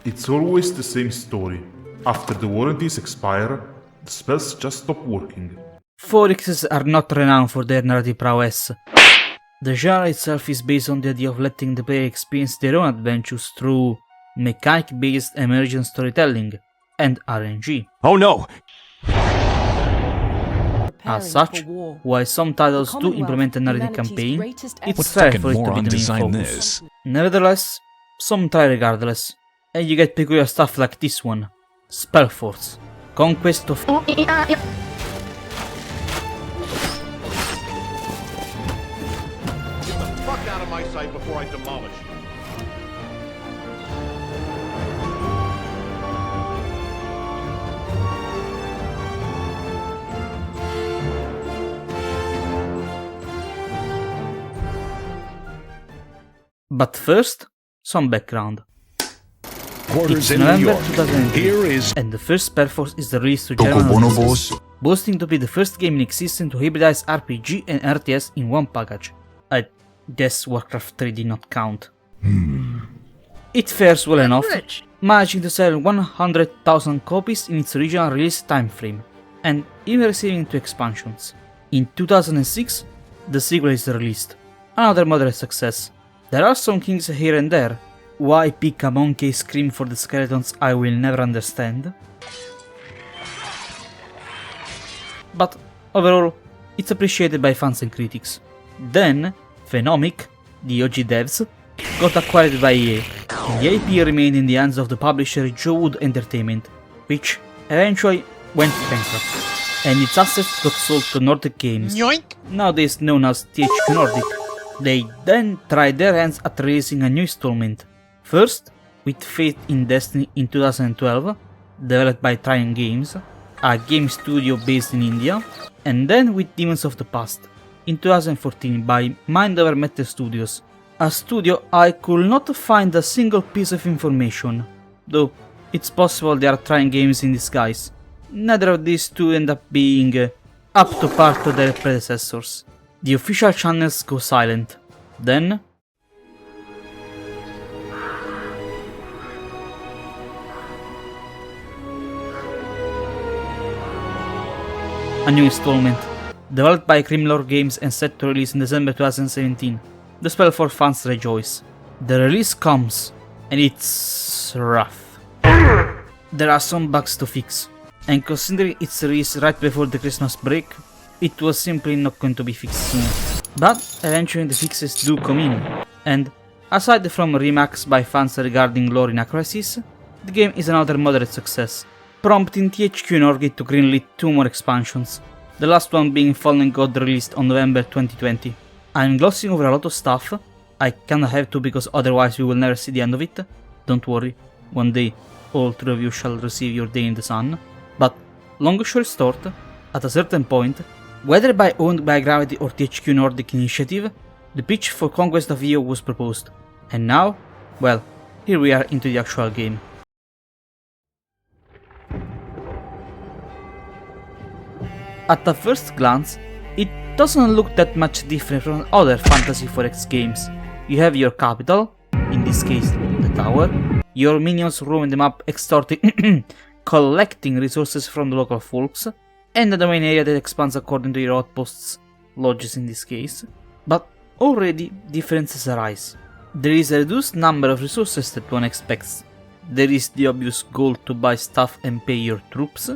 It's always the same story. After the warranties expire, the spells just stop working. Phorexes are not renowned for their narrative prowess. The genre itself is based on the idea of letting the player experience their own adventures through mechanic-based emergent storytelling and RNG. Oh no! As such, while some titles do implement a narrative campaign, it's rare for it to be the main focus. Nevertheless, some try regardless, and you get peculiar stuff like this one, Spellforce, Conquest of Get the fuck out of my sight before I demolish you. But first, some background. Quarters It's in New November York. 2003, Here is and the first Spellforce is released to German audiences, boasting to be the first game in existence to hybridize RPG and RTS in one package. I guess Warcraft 3 did not count. It fares well enough, managing to sell 100,000 copies in its original release timeframe, and even receiving 2 expansions. In 2006, the sequel is released, another moderate success. There are some kinks here and there. Why pick a monkey scream for the skeletons I will never understand. But overall, it's appreciated by fans and critics. Then, Phenomic, the OG devs, got acquired by EA, and the IP remained in the hands of the publisher Joe Wood Entertainment, which eventually went bankrupt, and its assets got sold to Nordic Games, nowadays known as THQ Nordic. They then tried their hands at releasing a new installment, first with Fate in Destiny in 2012, developed by Trion Games, a game studio based in India, and then with Demons of the Past in 2014 by Mind Over Matter Studios, a studio I could not find a single piece of information, though it's possible they are trying games in disguise. Neither of these two end up being up to par to their predecessors. The official channels go silent. Then, a new installment, developed by Grimlore Games and set to release in December 2017. The Spellforce fans rejoice. The release comes, and it's rough. There are some bugs to fix, and considering its release right before the Christmas break, it was simply not going to be fixed soon. But eventually the fixes do come in, and aside from remarks by fans regarding lore inaccuracies, the game is another moderate success, prompting THQ Nordic to greenlit 2 more expansions, the last one being Fallen God released on November 2020. I'm glossing over a lot of stuff, I kinda have to because otherwise we will never see the end of it. Don't worry, one day all 3 of you shall receive your day in the sun. But long story short, at a certain point, whether owned by Gravity or THQ Nordic initiative, the pitch for Conquest of Eo was proposed. And now, well, here we are into the actual game. At the first glance, it doesn't look that much different from other Fantasy 4X games. You have your capital, in this case the tower, your minions roaming the map extorting collecting resources from the local folks, and the domain area that expands according to your outposts, lodges in this case. But already differences arise. There is a reduced number of resources that one expects. There is the obvious goal to buy stuff and pay your troops,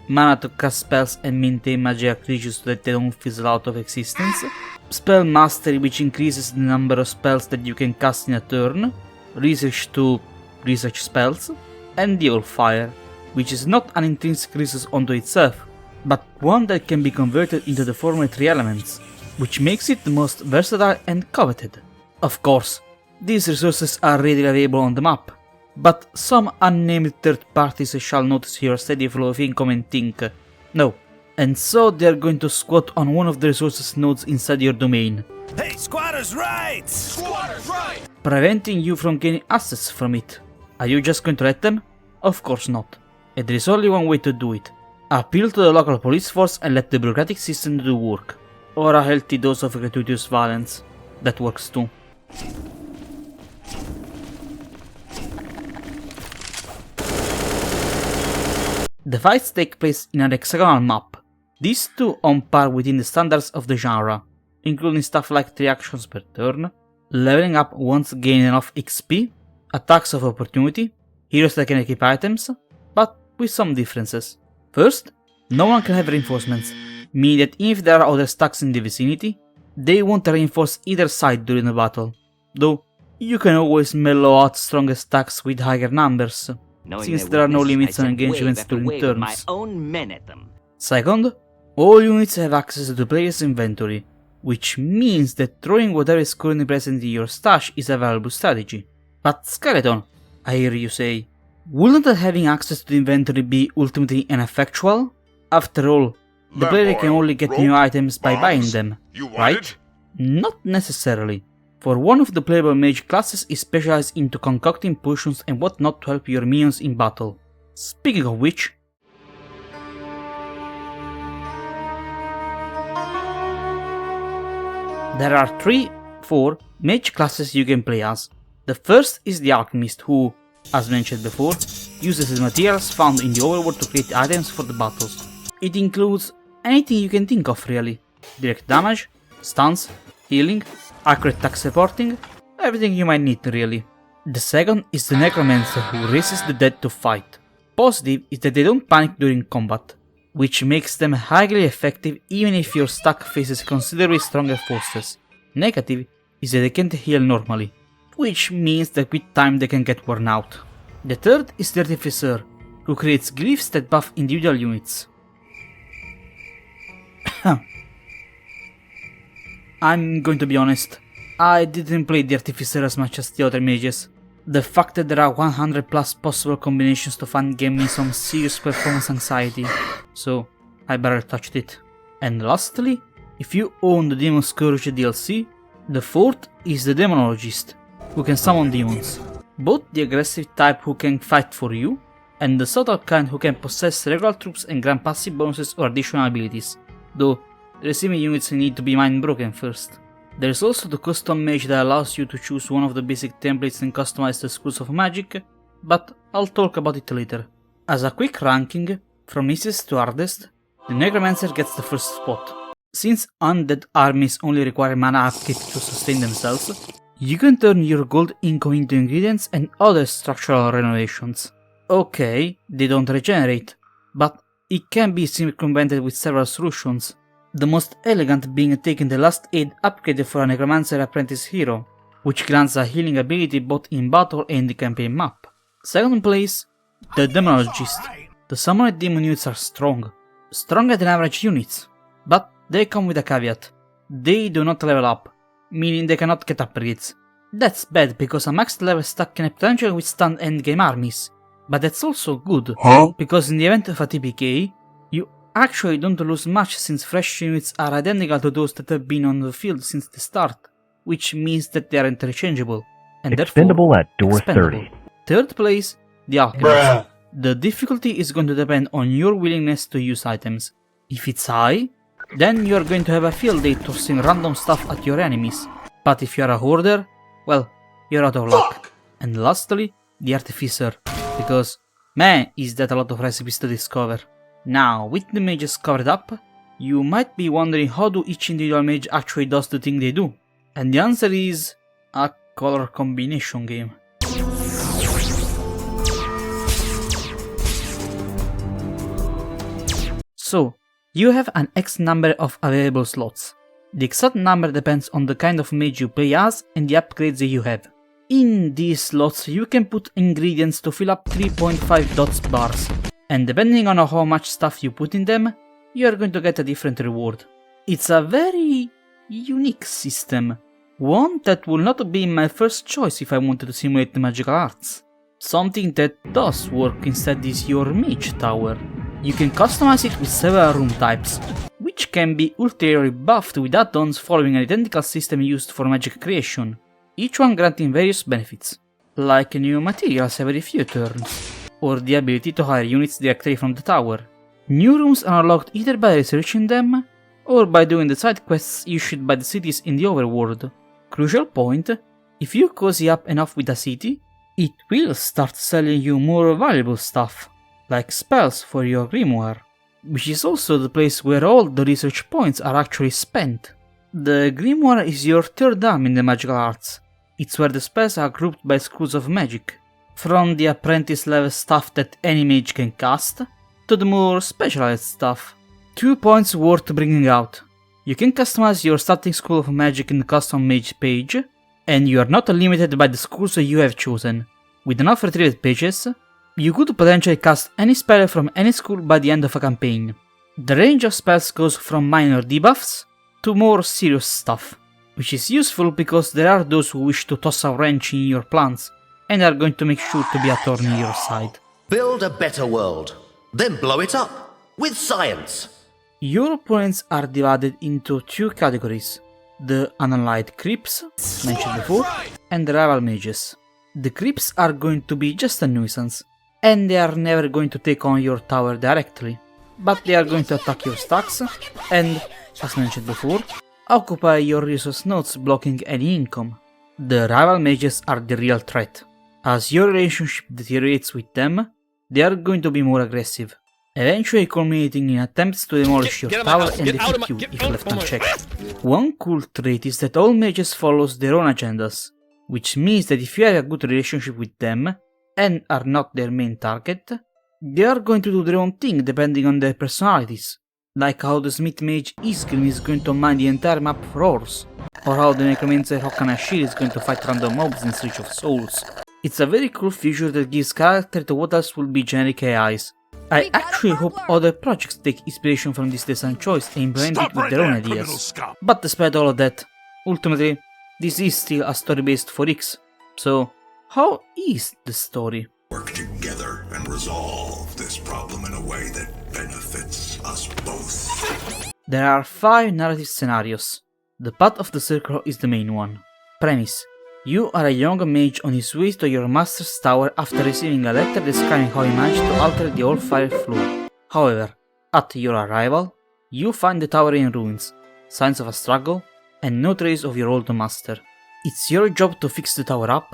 mana to cast spells and maintain magical creatures so that they don't fizzle out of existence, spell mastery which increases the number of spells that you can cast in a turn, research to research spells, and the fire, which is not an intrinsic resource unto itself, but one that can be converted into the former 3 elements, which makes it the most versatile and coveted. Of course, these resources are readily available on the map, but some unnamed third parties shall notice your steady flow of income and think, no, and so they are going to squat on one of the resources nodes inside your domain. Hey, squatter's right! Squatter's right! Preventing you from gaining assets from it. Are you just going to let them? Of course not. And there is only one way to do it. Appeal to the local police force and let the bureaucratic system do the work. Or a healthy dose of gratuitous violence. That works too. The fights take place in an hexagonal map, these two on par within the standards of the genre, including stuff like 3 actions per turn, leveling up once gain enough XP, attacks of opportunity, heroes that can equip items, but with some differences. First, no one can have reinforcements, meaning that even if there are other stacks in the vicinity, they won't reinforce either side during the battle, though you can always mellow out stronger stacks with higher numbers, since there are no limits on engagements during turns. Second, all units have access to the player's inventory, which means that throwing whatever is currently present in your stash is a valuable strategy. But Skeleton, I hear you say, wouldn't having access to the inventory be ultimately ineffectual? After all, the player can only get new items by buying them, right? Not necessarily, for one of the playable mage classes is specialized into concocting potions and whatnot to help your minions in battle. Speaking of which, there are 4 mage classes you can play as. The first is the Alchemist who, as mentioned before, uses the materials found in the overworld to create items for the battles. It includes anything you can think of really. Direct damage, stuns, healing, accurate attack supporting, everything you might need really. The second is the Necromancer who raises the dead to fight. Positive is that they don't panic during combat, which makes them highly effective even if your stack faces considerably stronger forces. Negative is that they can't heal normally, which means that with time they can get worn out. The third is the Artificer, who creates glyphs that buff individual units. I'm going to be honest, I didn't play the Artificer as much as the other mages. The fact that there are 100 plus possible combinations to find gave me some serious performance anxiety, so I barely touched it. And lastly, if you own the Demon Scourge DLC, the fourth is the Demonologist, who can summon demons. Both the aggressive type who can fight for you, and the subtle kind who can possess regular troops and grant passive bonuses or additional abilities, though the receiving units need to be mind broken first. There is also the custom mage that allows you to choose one of the basic templates and customize the schools of magic, but I'll talk about it later. As a quick ranking, from easiest to hardest, the Necromancer gets the first spot. Since undead armies only require mana upkeep to sustain themselves, you can turn your gold income into ingredients and other structural renovations. Okay, they don't regenerate, but it can be circumvented with several solutions. The most elegant being taking the last aid upgrade for a Necromancer apprentice hero, which grants a healing ability both in battle and the campaign map. Second place, the Demonologist. The summoned demon units are strong, stronger than average units, but they come with a caveat. They do not level up, meaning they cannot get upgrades. That's bad because a max level stack can potentially withstand endgame armies, but that's also good, because in the event of a TPK, you actually don't lose much since fresh units are identical to those that have been on the field since the start, which means that they are interchangeable, and Expendable therefore at door expendable. 30. Third place, the Alchemist. The difficulty is going to depend on your willingness to use items. If it's high, then you are going to have a field day tossing random stuff at your enemies, but if you are a hoarder, well, you're out of luck. And lastly, the Artificer, because man, is that a lot of recipes to discover. Now, with the mages covered up, you might be wondering how do each individual mage actually does the thing they do, and the answer is a color combination game. So, you have an X number of available slots. The exact number depends on the kind of mage you play as and the upgrades that you have. In these slots you can put ingredients to fill up 3.5 dots bars, and depending on how much stuff you put in them, you are going to get a different reward. It's a very unique system, one that would not be my first choice if I wanted to simulate the magical arts. Something that does work instead is your mage tower. You can customize it with several room types, which can be ulteriorly buffed with add-ons following an identical system used for magic creation, each one granting various benefits, like new materials every few turns, or the ability to hire units directly from the tower. New rooms are unlocked either by researching them, or by doing the side quests issued by the cities in the overworld. Crucial point, if you cozy up enough with a city, it will start selling you more valuable stuff. like spells for your grimoire, which is also the place where all the research points are actually spent. The grimoire is your third arm in the magical arts. It's where the spells are grouped by schools of magic, from the apprentice level stuff that any mage can cast, to the more specialized stuff. 2 points worth bringing out. You can customize your starting school of magic in the custom mage page, and you are not limited by the schools you have chosen. With enough retrieved pages, you could potentially cast any spell from any school by the end of a campaign. The range of spells goes from minor debuffs to more serious stuff, which is useful because there are those who wish to toss a wrench in your plans and are going to make sure to be a thorn in your side. Build a better world, then blow it up with science. Your opponents are divided into 2 categories: the unallied creeps, mentioned before, and the rival mages. The creeps are going to be just a nuisance, and they are never going to take on your tower directly, but they are going to attack your stacks and, as mentioned before, occupy your resource nodes, blocking any income. The rival mages are the real threat. As your relationship deteriorates with them, they are going to be more aggressive, eventually culminating in attempts to demolish your tower and defeat you if left unchecked. One cool trait is that all mages follow their own agendas, which means that if you have a good relationship with them and are not their main target, they are going to do their own thing depending on their personalities, like how the Smith Mage Isgrim is going to mine the entire map for ores, or how the Necromancer Hokanashir is going to fight random mobs in Search of Souls. It's a very cool feature that gives character to what else will be generic AIs. I actually hope other projects take inspiration from this design choice and implement it with their own ideas. But despite all of that, ultimately, this is still a story based 4X, so how is the story? Work together and resolve this problem in a way that benefits us both. There are 5 narrative scenarios. The Path of the Circle is the main one. Premise: you are a young mage on his way to your master's tower after receiving a letter describing how he managed to alter the old fire floor. However, at your arrival, you find the tower in ruins, signs of a struggle, and no trace of your old master. It's your job to fix the tower up,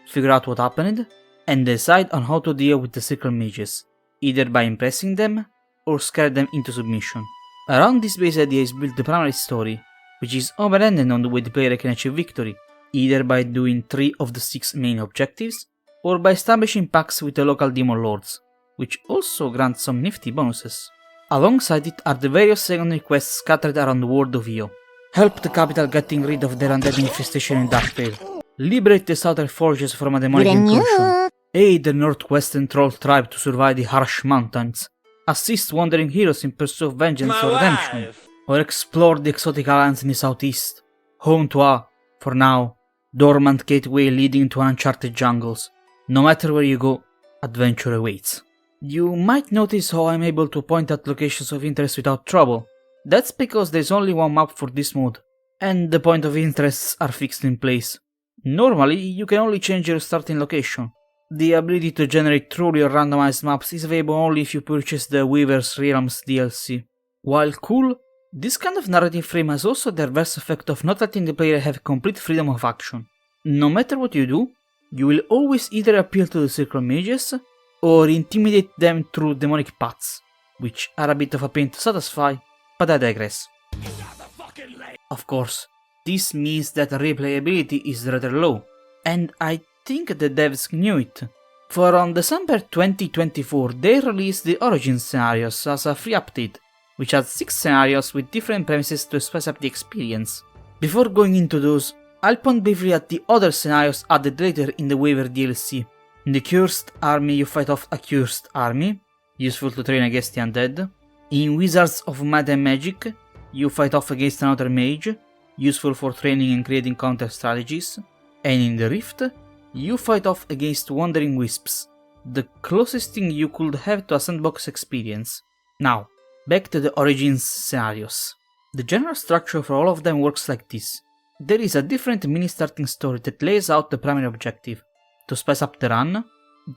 figure out what happened, and decide on how to deal with the Circle mages, either by impressing them or scare them into submission. Around this base idea is built the primary story, which is open-ended on the way the player can achieve victory, either by doing 3 of the 6 main objectives, or by establishing pacts with the local demon lords, which also grant some nifty bonuses. Alongside it are the various secondary quests scattered around the world of Eo. Help the capital getting rid of their undead infestation in Darkvale. Liberate the southern forges from a demonic incursion. Aid the northwestern troll tribe to survive the harsh mountains. Assist wandering heroes in pursuit of vengeance or redemption. Or explore the exotic lands in the southeast, home to a, for now, dormant gateway leading to uncharted jungles. No matter where you go, adventure awaits. You might notice how I'm able to point at locations of interest without trouble. That's because there's only one map for this mode, and the point of interests are fixed in place. Normally, you can only change your starting location. The ability to generate truly randomized maps is available only if you purchase the Weaver's Realms DLC. While cool, this kind of narrative frame has also the reverse effect of not letting the player have complete freedom of action. No matter what you do, you will always either appeal to the Circle mages, or intimidate them through demonic paths, which are a bit of a pain to satisfy, but I digress. Of course, this means that replayability is rather low, and I think the devs knew it. For on December 2024 they released the Origin scenarios as a free update, which has 6 scenarios with different premises to spice up the experience. Before going into those, I'll point briefly at the other scenarios added later in the Waiver DLC. In the Cursed Army you fight off a Cursed Army, useful to train against the undead. In Wizards of Might and Magic, you fight off against another mage, useful for training and creating counter strategies. And in the Rift, you fight off against Wandering Wisps, the closest thing you could have to a sandbox experience. Now, back to the Origins scenarios. The general structure for all of them works like this. There is a different mini starting story that lays out the primary objective. To spice up the run,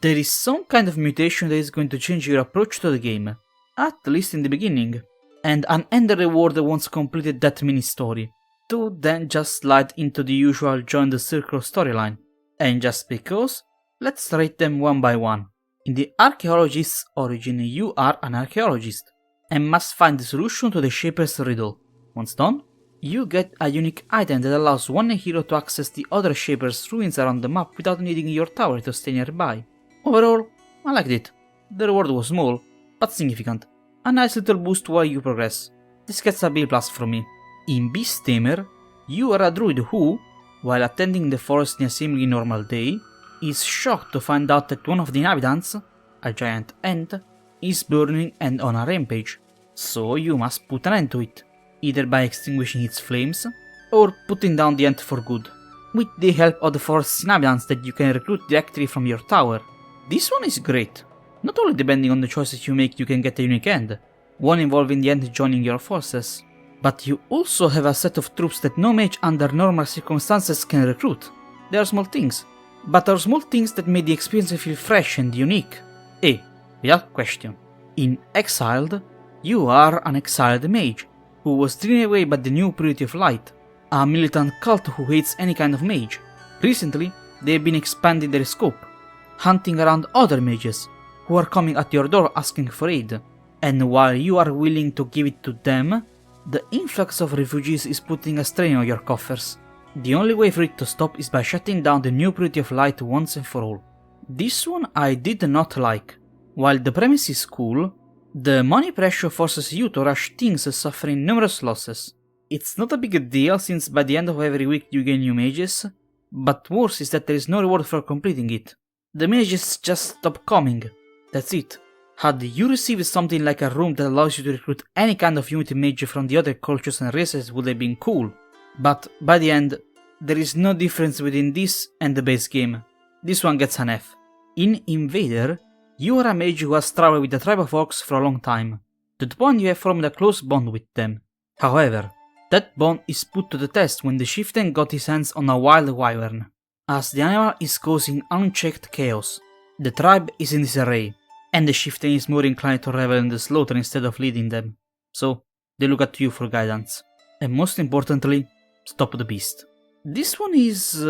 there is some kind of mutation that is going to change your approach to the game, at least in the beginning, and an end reward once completed that mini story, to then just slide into the usual join the circle storyline. And just because, let's rate them one by one. In the archaeologist's origin, you are an archaeologist and must find the solution to the Shaper's riddle. Once done, you get a unique item that allows one hero to access the other Shaper's ruins around the map without needing your tower to stay nearby. Overall, I liked it. The reward was small, but significant. A nice little boost while you progress. This gets a B+ from me. In Beast Tamer, you are a druid who, while attending the forest in a seemingly normal day, is shocked to find out that one of the inhabitants, a giant ant, is burning and on a rampage. So you must put an end to it, either by extinguishing its flames, or putting down the ant for good, with the help of the forest's inhabitants that you can recruit directly from your tower. This one is great. Not only depending on the choices you make you can get a unique end, one involving the ant joining your forces, but you also have a set of troops that no mage under normal circumstances can recruit. They are small things, but are small things that made the experience feel fresh and unique. Without question. In Exiled, you are an exiled mage, who was driven away by the new Purity of Light, a militant cult who hates any kind of mage. Recently, they have been expanding their scope, hunting around other mages, who are coming at your door asking for aid, and while you are willing to give it to them, the influx of refugees is putting a strain on your coffers. The only way for it to stop is by shutting down the new Purity of Light once and for all. This one I did not like. While the premise is cool, the money pressure forces you to rush things suffering numerous losses. It's not a big deal since by the end of every week you gain new mages, but worse is that there is no reward for completing it. The mages just stop coming. That's it. Had you received something like a room that allows you to recruit any kind of unity mage from the other cultures and races would have been cool. But by the end, there is no difference between this and the base game. This one gets an F. In Invader, you are a mage who has traveled with the tribe of orcs for a long time, to the point you have formed a close bond with them. However, that bond is put to the test when the chieftain got his hands on a wild wyvern. As the animal is causing unchecked chaos, the tribe is in disarray, and the chieftain is more inclined to revel in the slaughter instead of leading them. So, they look at you for guidance. And most importantly, stop the beast. This one is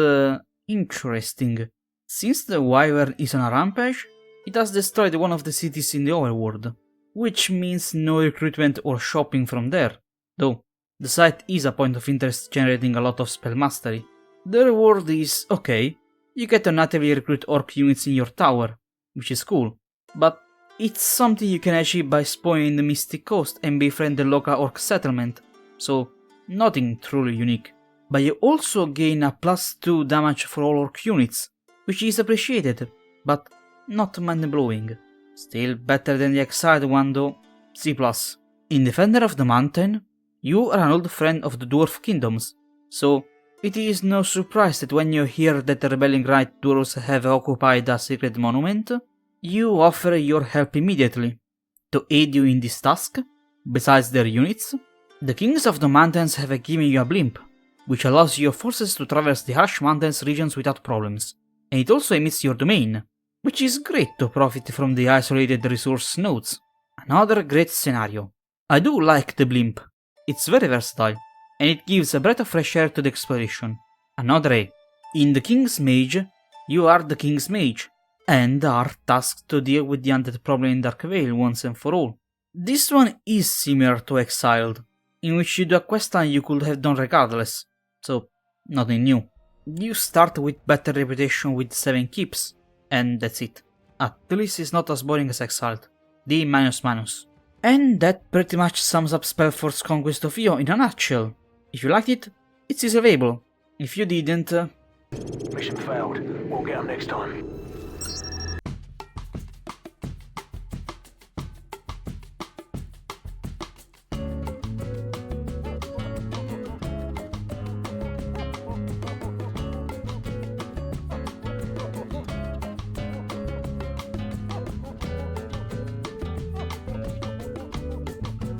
interesting. Since the wyvern is on a rampage, it has destroyed one of the cities in the overworld, which means no recruitment or shopping from there, though the site is a point of interest generating a lot of spell mastery. The reward is okay, you get to natively recruit orc units in your tower, which is cool, but it's something you can achieve by spawning in the Mystic Coast and befriend the local orc settlement, so nothing truly unique. But you also gain a +2 damage for all orc units, which is appreciated, but not mind-blowing. Still better than the exiled one though, C+. In Defender of the Mountain, you are an old friend of the Dwarf Kingdoms, so it is no surprise that when you hear that the rebelling right dwarves have occupied a sacred monument, you offer your help immediately. To aid you in this task, besides their units, the Kings of the Mountains have given you a blimp, which allows your forces to traverse the harsh mountains regions without problems, and it also emits your domain, which is great to profit from the isolated resource nodes. Another great scenario. I do like the blimp, it's very versatile, and it gives a breath of fresh air to the exploration. Another A. In the King's Mage, you are the King's Mage, and are tasked to deal with the undead problem in Dark Vale once and for all. This one is similar to Exiled, in which you do a questline you could have done regardless, so nothing new. You start with better reputation with 7 keeps, and that's it. At least it's not as boring as Exiled. D-. And that pretty much sums up Spellforce Conquest of Eo in a nutshell. If you liked it, it's easily available. If you didn't... Mission failed. We'll get them next time.